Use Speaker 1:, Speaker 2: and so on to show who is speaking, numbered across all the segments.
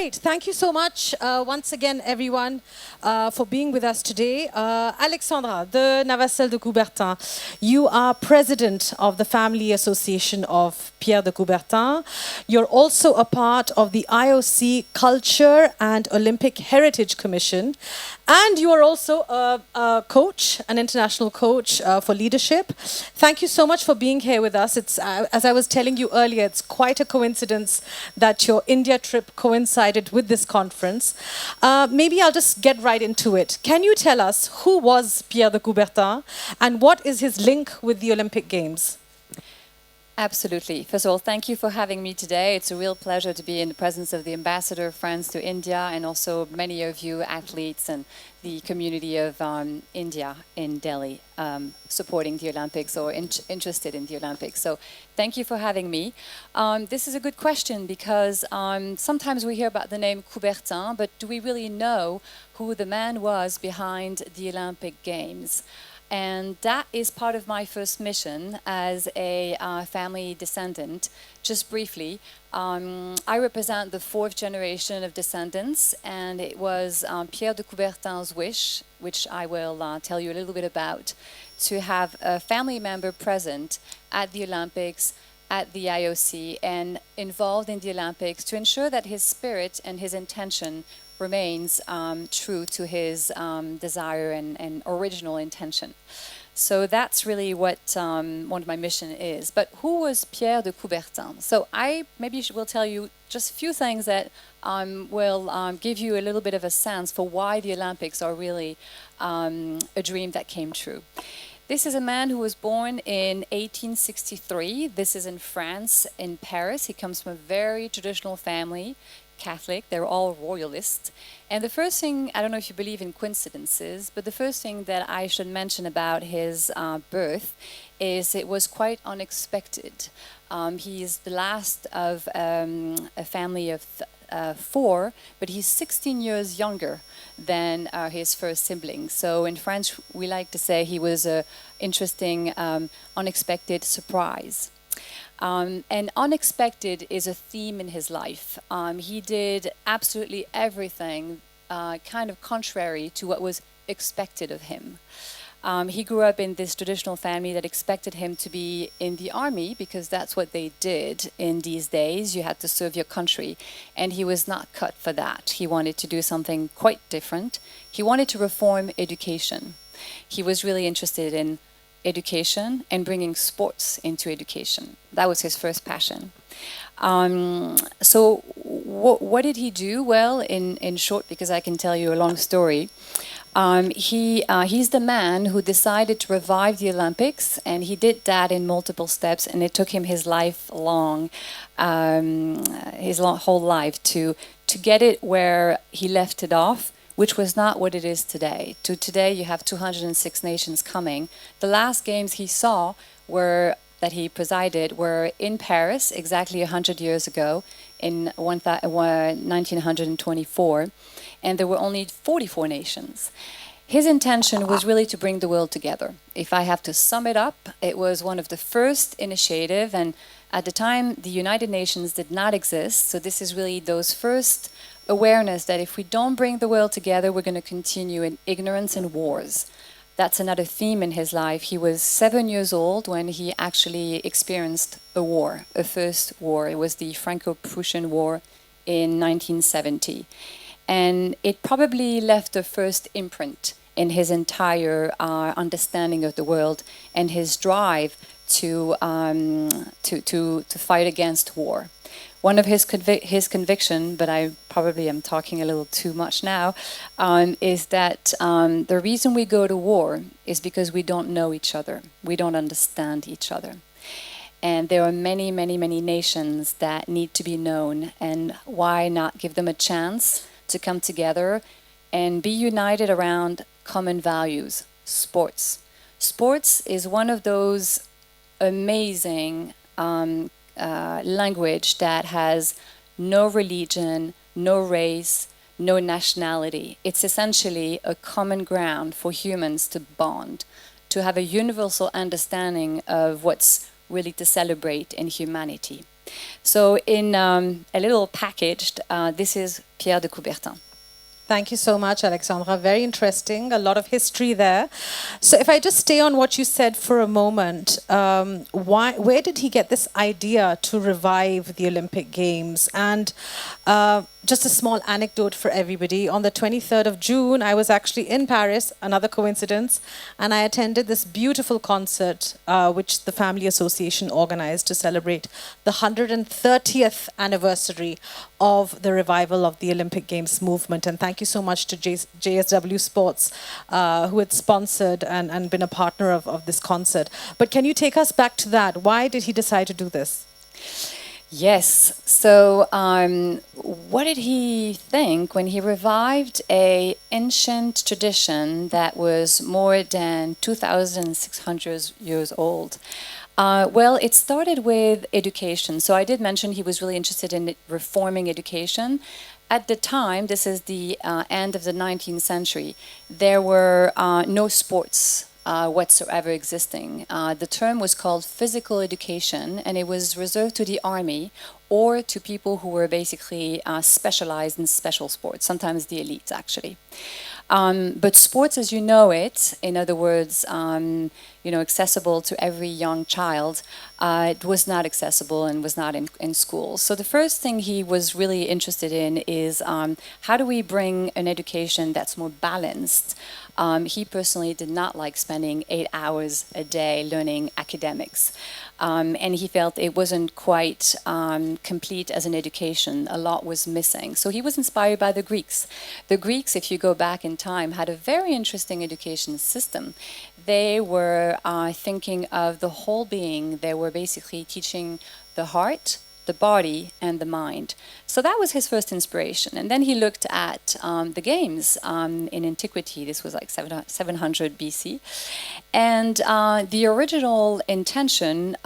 Speaker 1: Great. Thank you so much once again, everyone, for being with us today. Alexandra de Navacelle de Coubertin, you are president of the Family Association of Pierre de Coubertin. You're also a part of the IOC Culture and Olympic Heritage Commission. And you are also a coach, an international coach for leadership. Thank you so much for being here with us. It's, as I was telling you earlier, it's quite a coincidence that your India trip coincided with this conference. Maybe I'll just get right into it. Can you tell us who was Pierre de Coubertin and what is his link with the Olympic Games?
Speaker 2: Absolutely. First of all, thank you for having me today. It's a real pleasure to be in the presence of the Ambassador of France to India and also many of you athletes and the community of India in Delhi supporting the Olympics or interested in the Olympics. So thank you for having me. This is a good question because sometimes we hear about the name Coubertin, but do we really know who the man was behind the Olympic Games? And that is part of my first mission as a family descendant. Just briefly, I represent the fourth generation of descendants, and it was Pierre de Coubertin's wish, which I will tell you a little bit about, to have a family member present at the Olympics, at the IOC, and involved in the Olympics to ensure that his spirit and his intention remains true to his desire and original intention. So that's really what one of my mission is. But who was Pierre de Coubertin? So I maybe will tell you just a few things that will give you a little bit of a sense for why the Olympics are really a dream that came true. This is a man who was born in 1863. This is in France, in Paris. He comes from a very traditional family. Catholic, they're all royalists. And the first thing, I don't know if you believe in coincidences, but the first thing that I should mention about his birth is it was quite unexpected. He is the last of a family of four, but he's 16 years younger than his first sibling. So in French, we like to say he was an interesting, unexpected surprise. And unexpected is a theme in his life. He did absolutely everything kind of contrary to what was expected of him. He grew up in this traditional family that expected him to be in the army because that's what they did in these days. You had to serve your country. And he was not cut for that. He wanted to do something quite different. He wanted to reform education. He was really interested in education and bringing sports into education. That was his first passion. So what did he do? Well, in short, because I can tell you a long story, he's the man who decided to revive the Olympics, and he did that in multiple steps, and it took him his life long, whole life to get it where he left it off, which was not what it is today. Today, you have 206 nations coming. The last games he saw that he presided were in Paris, exactly 100 years ago, in 1924, and there were only 44 nations. His intention was really to bring the world together. If I have to sum it up, it was one of the first initiative, and at the time, the United Nations did not exist, so this is really those first awareness that if we don't bring the world together, we're going to continue in ignorance and wars. That's another theme in his life. He was 7 years old when he actually experienced a war, a first war. It was the Franco-Prussian War in 1970. And it probably left a first imprint in his entire understanding of the world and his drive to fight against war. One of his conviction, but I probably am talking a little too much now, is that the reason we go to war is because we don't know each other. We don't understand each other. And there are many, many, many nations that need to be known. And why not give them a chance to come together and be united around common values? Sports. Sports is one of those amazing language that has no religion, no race, no nationality. It's essentially a common ground for humans to bond, to have a universal understanding of what's really to celebrate in humanity. So in a little packaged, this is Pierre de Coubertin.
Speaker 1: Thank you so much, Alexandra. Very interesting. A lot of history there. So, if I just stay on what you said for a moment, where did he get this idea to revive the Olympic Games? And just a small anecdote for everybody. On the 23rd of June, I was actually in Paris, another coincidence, and I attended this beautiful concert which the Family Association organized to celebrate the 130th anniversary of the revival of the Olympic Games movement. And thank you so much to JSW Sports, who had sponsored and been a partner of this concert. But can you take us back to that? Why did he decide to do this?
Speaker 2: Yes. So, what did he think when he revived a ancient tradition that was more than 2,600 years old? Well, it started with education. So I did mention he was really interested in reforming education. At the time, this is the end of the 19th century, there were no sports whatsoever existing. The term was called physical education, and it was reserved to the army or to people who were basically specialized in special sports, sometimes the elites, actually. But sports as you know it, in other words, accessible to every young child, it was not accessible and was not in schools. So the first thing he was really interested in is how do we bring an education that's more balanced? He personally did not like spending 8 hours a day learning academics. And he felt it wasn't quite complete as an education. A lot was missing. So he was inspired by the Greeks. The Greeks, if you go back in time, had a very interesting education system. They were thinking of the whole being. They were basically teaching the heart, the body, and the mind. So that was his first inspiration. And then he looked at the games in antiquity. This was like 700 BC. And the original intention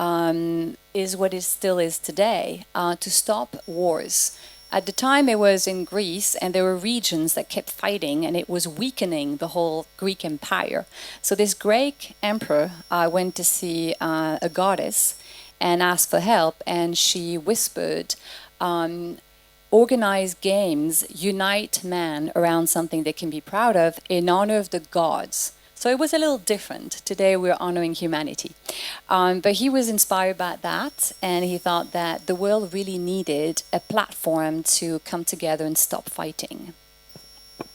Speaker 2: is what it still is today, to stop wars. At the time, it was in Greece, and there were regions that kept fighting, and it was weakening the whole Greek empire. So this Greek emperor went to see a goddess and asked for help, and she whispered, organize games, unite man around something they can be proud of in honor of the gods. So it was a little different. Today we're honoring humanity. But he was inspired by that, and he thought that the world really needed a platform to come together and stop fighting.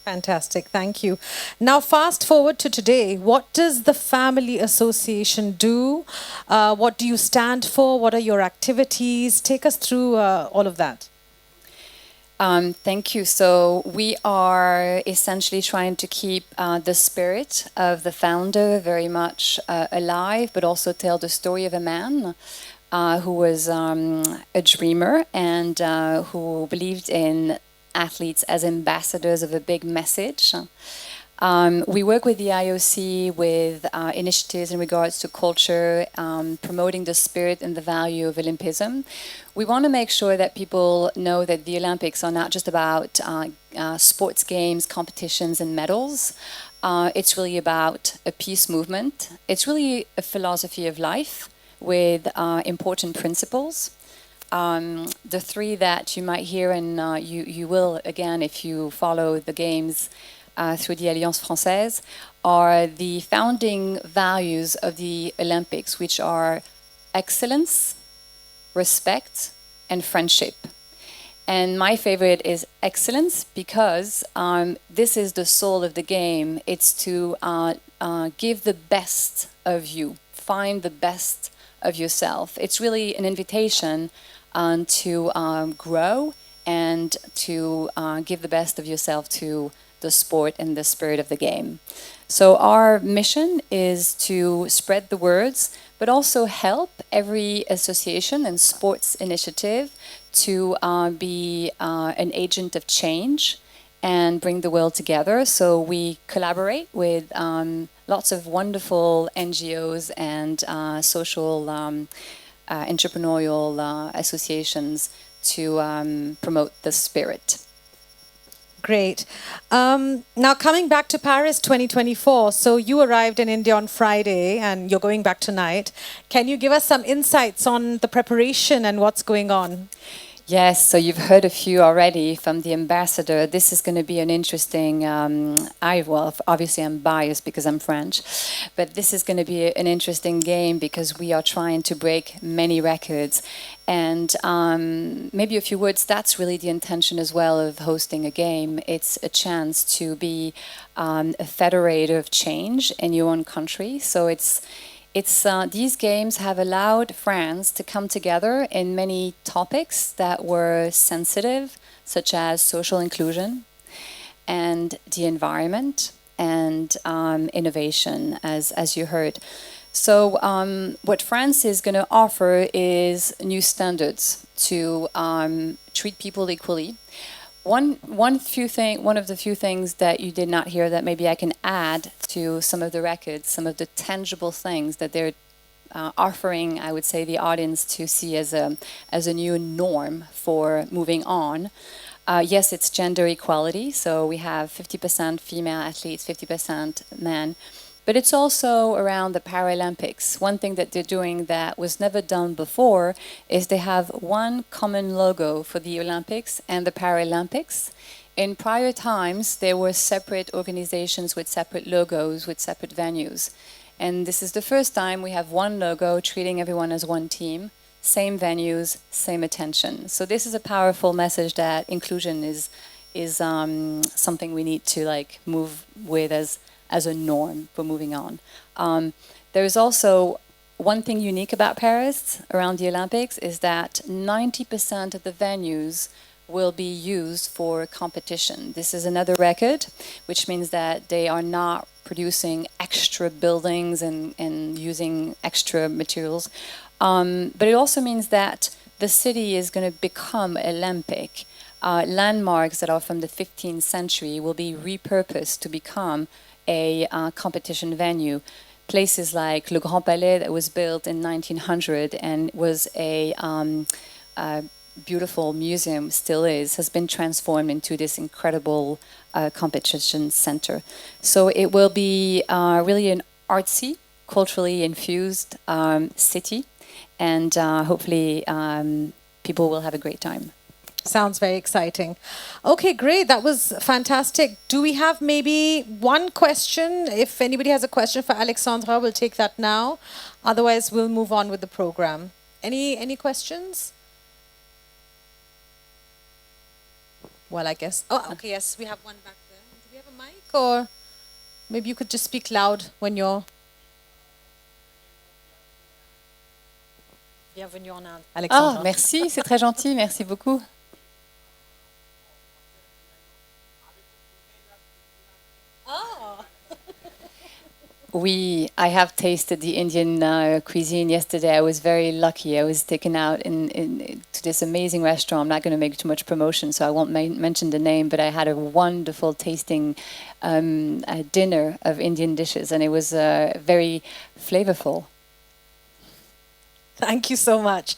Speaker 1: Fantastic, thank you. Now, fast forward to today. What does the Family Association do? What do you stand for? What are your activities? Take us through all of that.
Speaker 2: Thank you. So we are essentially trying to keep the spirit of the founder very much alive, but also tell the story of a man who was a dreamer and who believed in athletes as ambassadors of a big message. We work with the IOC with initiatives in regards to culture, promoting the spirit and the value of Olympism. We want to make sure that people know that the Olympics are not just about sports games, competitions, and medals. It's really about a peace movement. It's really a philosophy of life with important principles. The three that you might hear, and you will again if you follow the games through the Alliance Française, are the founding values of the Olympics, which are excellence, respect, and friendship. And my favorite is excellence because this is the soul of the game. It's to give the best of you, find the best of yourself. It's really an invitation to grow and to give the best of yourself to the sport and the spirit of the game. So our mission is to spread the words, but also help every association and sports initiative to be an agent of change and bring the world together. So we collaborate with lots of wonderful NGOs and social entrepreneurial associations to promote the spirit.
Speaker 1: Great. Now coming back to Paris 2024, so you arrived in India on Friday and you're going back tonight. Can you give us some insights on the preparation and what's going on?
Speaker 2: Yes, so you've heard a few already from the ambassador. This is going to be an interesting, obviously I'm biased because I'm French, but this is going to be an interesting game because we are trying to break many records. And maybe a few words, that's really the intention as well of hosting a game. It's a chance to be a federator of change in your own country. So these games have allowed France to come together in many topics that were sensitive, such as social inclusion and the environment and innovation, as you heard. So what France is going to offer is new standards to treat people equally. One of the few things that you did not hear that maybe I can add to some of the records, some of the tangible things that they're offering, I would say, the audience to see as a new norm for moving on. Yes, it's gender equality, so we have 50% female athletes, 50% men. But it's also around the Paralympics. One thing that they're doing that was never done before is they have one common logo for the Olympics and the Paralympics. In prior times, there were separate organizations with separate logos, with separate venues. And this is the first time we have one logo treating everyone as one team, same venues, same attention. So this is a powerful message that inclusion is something we need to move with as a norm for moving on. There's also one thing unique about Paris around the Olympics is that 90% of the venues will be used for competition. This is another record, which means that they are not producing extra buildings and using extra materials. But it also means that the city is going to become Olympic. Landmarks that are from the 15th century will be repurposed to become a competition venue. Places like Le Grand Palais that was built in 1900 and was a beautiful museum, still is, has been transformed into this incredible competition center. So it will be really an artsy, culturally infused city, and hopefully people will have a great time.
Speaker 1: Sounds very exciting. Okay, great. That was fantastic. Do we have maybe one question? If anybody has a question for Alexandra, we'll take that now. Otherwise, we'll move on with the program. Any questions? Well, I guess. Oh, okay, yes, we have one back there. Do we have a mic? Or maybe you could just speak loud when you're... Bienvenue en Inde, Alexandra.
Speaker 2: Ah, merci, c'est très gentil, merci beaucoup. I have tasted the Indian cuisine yesterday. I was very lucky. I was taken out to this amazing restaurant. I'm not going to make too much promotion, so I won't mention the name, but I had a wonderful tasting dinner of Indian dishes, and it was very flavorful.
Speaker 1: Thank you so much.